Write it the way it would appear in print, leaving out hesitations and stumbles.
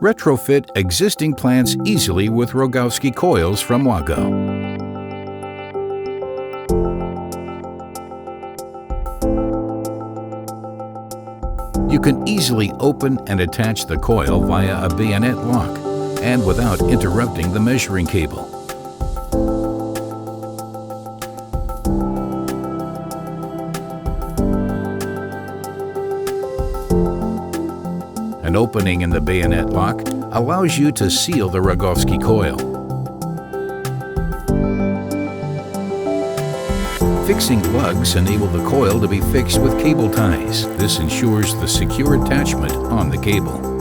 Retrofit existing plants easily with Rogowski coils from WAGO. You can easily open and attach the coil via a bayonet lock and without interrupting the measuring cable. An opening in the bayonet lock allows you to seal the Rogowski coil. Fixing lugs enable the coil to be fixed with cable ties. This ensures the secure attachment on the cable.